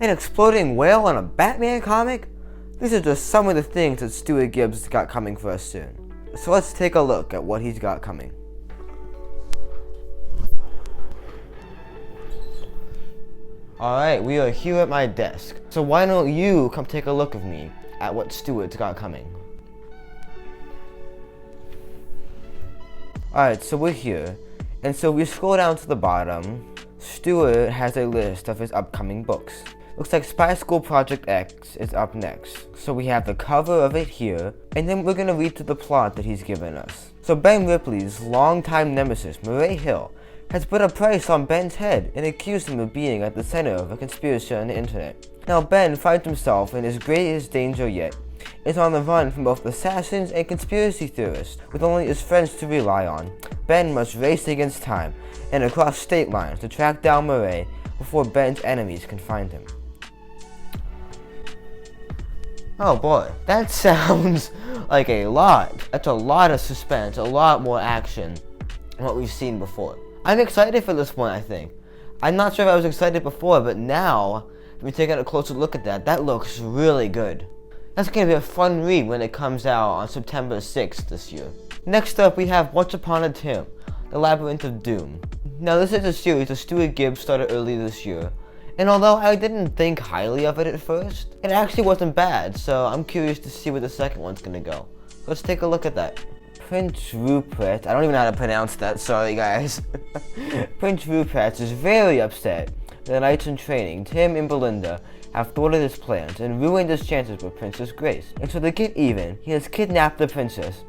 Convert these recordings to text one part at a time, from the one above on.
An exploding whale on a Batman comic? These are just some of the things that Stuart Gibbs got coming for us soon. So let's take a look at what he's got coming. Alright, we are here at my desk. So why don't you come take a look with me at what Stuart's got coming. Alright, so we're here. And so we scroll down to the bottom. Stuart has a list of his upcoming books. Looks like Spy School Project X is up next. So we have the cover of it here, and then we're gonna read through the plot that he's given us. So Ben Ripley's longtime nemesis, Murray Hill, has put a price on Ben's head and accused him of being at the center of a conspiracy on the internet. Now Ben finds himself in his greatest danger yet, is on the run from both assassins and conspiracy theorists. With only his friends to rely on, Ben must race against time and across state lines to track down Murray before Ben's enemies can find him. Oh boy, that sounds like a lot. That's a lot of suspense, a lot more action than what we've seen before. I'm excited for this one, I think. I'm not sure if I was excited before, but now, if we take a closer look at that, that looks really good. That's going to be a fun read when it comes out on September 6th this year. Next up, we have Once Upon a Time, The Labyrinth of Doom. Now this is a series that Stuart Gibbs started earlier this year, and although I didn't think highly of it at first, it actually wasn't bad, so I'm curious to see where the second one's going to go. Let's take a look at that. Prince Rupert, I don't even know how to pronounce that, sorry guys. Prince Rupert is very upset. The knights in training, Tim and Belinda, have thwarted his plans and ruined his chances with Princess Grace. And so to get even, he has kidnapped the princess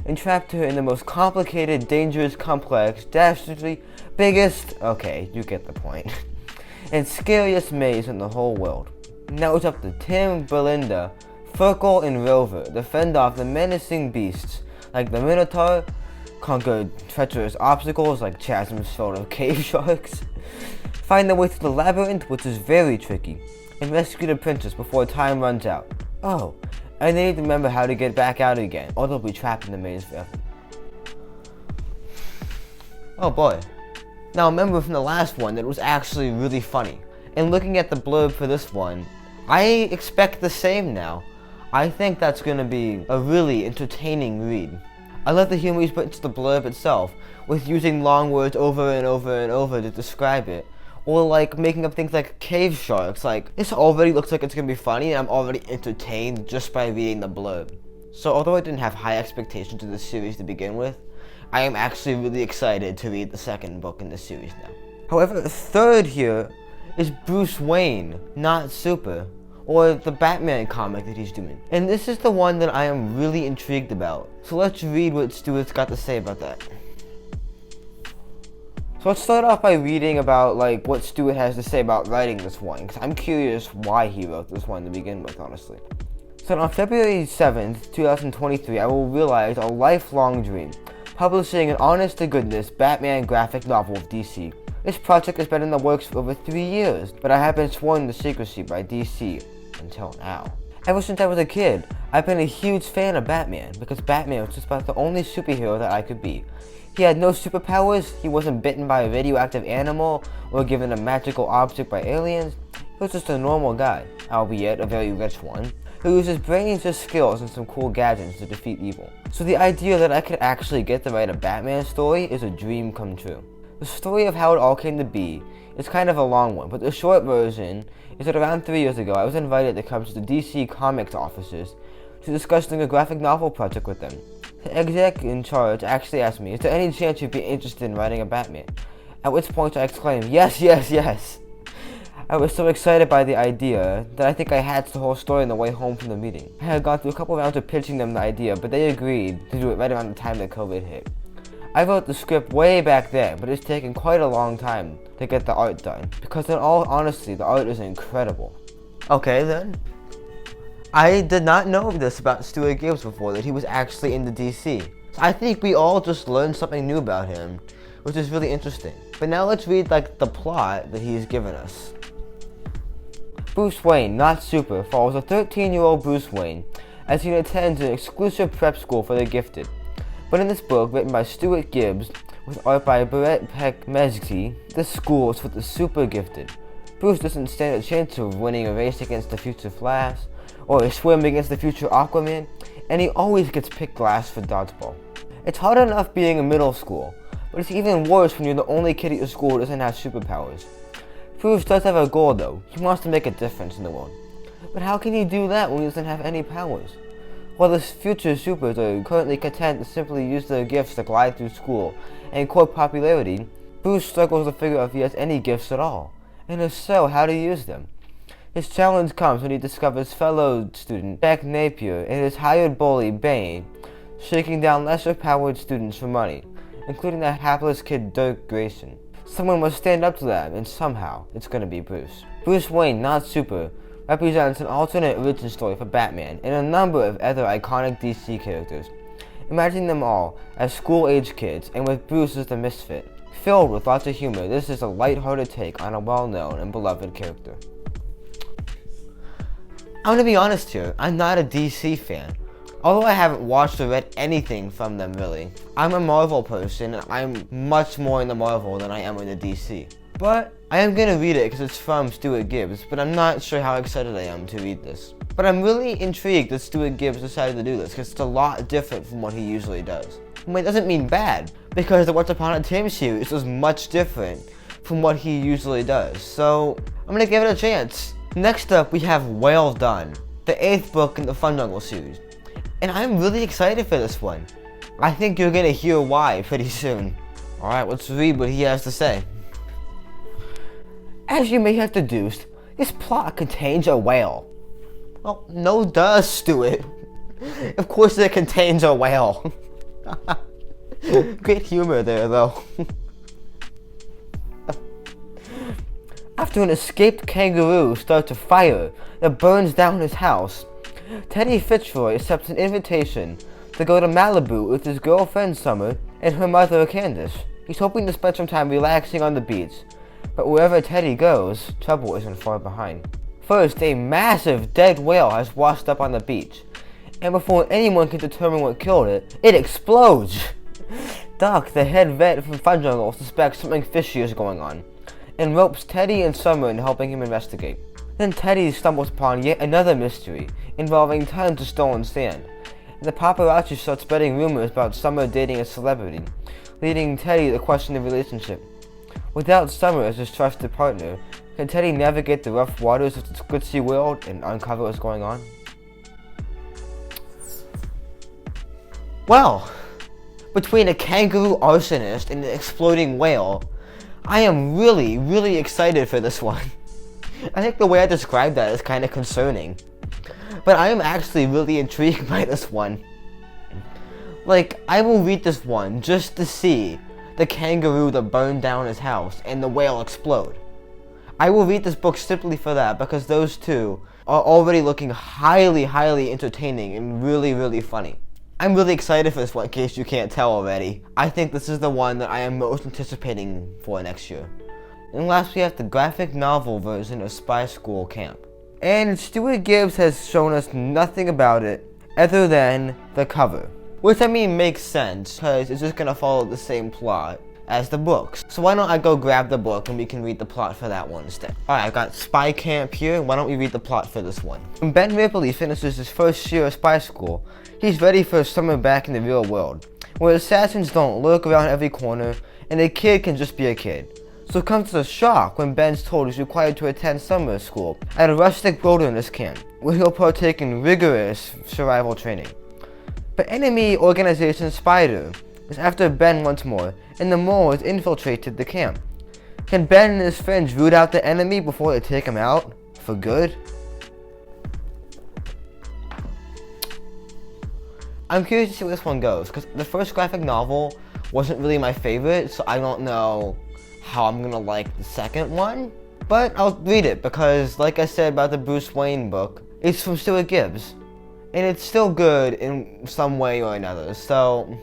and trapped her in the most complicated, dangerous, complex, dastardly, biggest, okay, you get the point, and scariest maze in the whole world. Now it's up to Tim, Belinda, Firkle, and Rover to fend off the menacing beasts like the Minotaur, conquer treacherous obstacles like chasms filled with cave sharks, find their way through the labyrinth, which is very tricky, and rescue the princess before time runs out. Oh, and they need to remember how to get back out again, or they'll be trapped in the maze forever. Oh boy. Now remember from the last one that it was actually really funny. And looking at the blurb for this one, I expect the same now. I think that's going to be a really entertaining read. I love the humor he's put into the blurb itself, with using long words over and over and over to describe it. Or like making up things like cave sharks. Like, this already looks like it's going to be funny and I'm already entertained just by reading the blurb. So although I didn't have high expectations of this series to begin with, I am actually really excited to read the second book in this series now. However, the third here is Bruce Wayne, Not Super, or the Batman comic that he's doing. And this is the one that I am really intrigued about. So let's read what Stuart's got to say about that. So let's start off by reading about what Stuart has to say about writing this one, because I'm curious why he wrote this one to begin with, honestly. So on February 7th, 2023, I will realize a lifelong dream, publishing an honest-to-goodness Batman graphic novel of DC. This project has been in the works for over 3 years, but I have been sworn to secrecy by DC until now. Ever since I was a kid, I've been a huge fan of Batman, because Batman was just about the only superhero that I could be. He had no superpowers, he wasn't bitten by a radioactive animal, or given a magical object by aliens. He was just a normal guy, albeit a very rich one, who uses brains as skills and some cool gadgets to defeat evil. So the idea that I could actually get to write a Batman story is a dream come true. The story of how it all came to be is kind of a long one, but the short version is that around 3 years ago I was invited to come to the DC Comics offices to discuss doing a graphic novel project with them. The exec in charge actually asked me, is there any chance you'd be interested in writing a Batman? At which point I exclaimed, yes, yes, yes! I was so excited by the idea that I think I hatched the whole story on the way home from the meeting. I had gone through a couple rounds of pitching them the idea, but they agreed to do it right around the time that COVID hit. I wrote the script way back then, but it's taken quite a long time to get the art done, because in all honesty, the art is incredible. Okay then. I did not know this about Stuart Gibbs before, that he was actually in the DC. So I think we all just learned something new about him, which is really interesting. But now let's read the plot that he's given us. Bruce Wayne, Not Super, follows a 13-year-old Bruce Wayne as he attends an exclusive prep school for the gifted. But in this book, written by Stuart Gibbs, with art by Barrett Peck Mezgti, this school is for the super gifted. Bruce doesn't stand a chance of winning a race against the future Flash, or a swim against the future Aquaman, and he always gets picked last for dodgeball. It's hard enough being in middle school, but it's even worse when you're the only kid at your school who doesn't have superpowers. Bruce does have a goal though. He wants to make a difference in the world. But how can he do that when he doesn't have any powers? While the future supers are currently content to simply use their gifts to glide through school and court popularity, Bruce struggles to figure out if he has any gifts at all, and if so, how to use them. His challenge comes when he discovers fellow student Jack Napier and his hired bully Bane shaking down lesser-powered students for money, including the hapless kid Dirk Grayson. Someone must stand up to them, and somehow, it's gonna be Bruce. Bruce Wayne, not super, represents an alternate origin story for Batman and a number of other iconic DC characters. Imagine them all as school-age kids, and with Bruce as the misfit. Filled with lots of humor, this is a light-hearted take on a well-known and beloved character. I'm gonna be honest here, I'm not a DC fan. Although I haven't watched or read anything from them really. I'm a Marvel person, and I'm much more into Marvel than I am into DC. But I am gonna read it because it's from Stuart Gibbs, but I'm not sure how excited I am to read this. But I'm really intrigued that Stuart Gibbs decided to do this because it's a lot different from what he usually does. I mean, it doesn't mean bad, because the Once Upon a Time series was much different from what he usually does. So I'm gonna give it a chance. Next up, we have Well Done, the 8th book in the Fun Jungle series. And I'm really excited for this one. I think you're gonna hear why pretty soon. Alright, let's read what he has to say. As you may have deduced, this plot contains a whale. Well, no duh, Stuart. Of course it contains a whale. Great humor there, though. After an escaped kangaroo starts a fire that burns down his house, Teddy Fitzroy accepts an invitation to go to Malibu with his girlfriend Summer and her mother Candace. He's hoping to spend some time relaxing on the beach, but wherever Teddy goes, trouble isn't far behind. First, a massive dead whale has washed up on the beach, and before anyone can determine what killed it, it explodes! Doc, the head vet from Fun Jungle, suspects something fishy is going on, and ropes Teddy and Summer in helping him investigate. Then Teddy stumbles upon yet another mystery, involving tons of stolen sand, and the paparazzi start spreading rumors about Summer dating a celebrity, leading Teddy to question the relationship. Without Summer as his trusted partner, can Teddy navigate the rough waters of this glitzy world and uncover what's going on? Well, between a kangaroo arsonist and an exploding whale, I am really excited for this one. I think the way I described that is kind of concerning. But I am actually really intrigued by this one. Like, I will read this one just to see the kangaroo that burned down his house and the whale explode. I will read this book simply for that, because those two are already looking highly entertaining and really funny. I'm really excited for this one, in case you can't tell already. I think this is the one that I am most anticipating for next year. And last we have the graphic novel version of Spy School Camp. And Stuart Gibbs has shown us nothing about it other than the cover. Which I mean makes sense, because it's just gonna follow the same plot as the books. So why don't I go grab the book and we can read the plot for that one instead. Alright, I've got Spy Camp here. Why don't we read the plot for this one? When Ben Ripley finishes his first year of spy school, he's ready for a summer back in the real world, where assassins don't lurk around every corner and a kid can just be a kid. So it comes as a shock when Ben's told he's required to attend summer school at a rustic wilderness camp, where he'll partake in rigorous survival training. But enemy organization Spider is after Ben once more, and the mole has infiltrated the camp. Can Ben and his friends root out the enemy before they take him out? For good? I'm curious to see where this one goes, because the first graphic novel wasn't really my favorite, so I don't know how I'm gonna like the second one. But I'll read it, because like I said about the Bruce Wayne book, it's from Stuart Gibbs. And it's still good in some way or another, so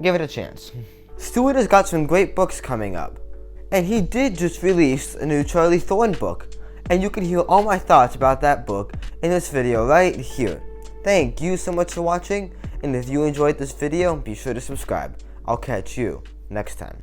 give it a chance. Stuart has got some great books coming up. And he did just release a new Charlie Thorne book. And you can hear all my thoughts about that book in this video right here. Thank you so much for watching, and if you enjoyed this video, be sure to subscribe. I'll catch you next time.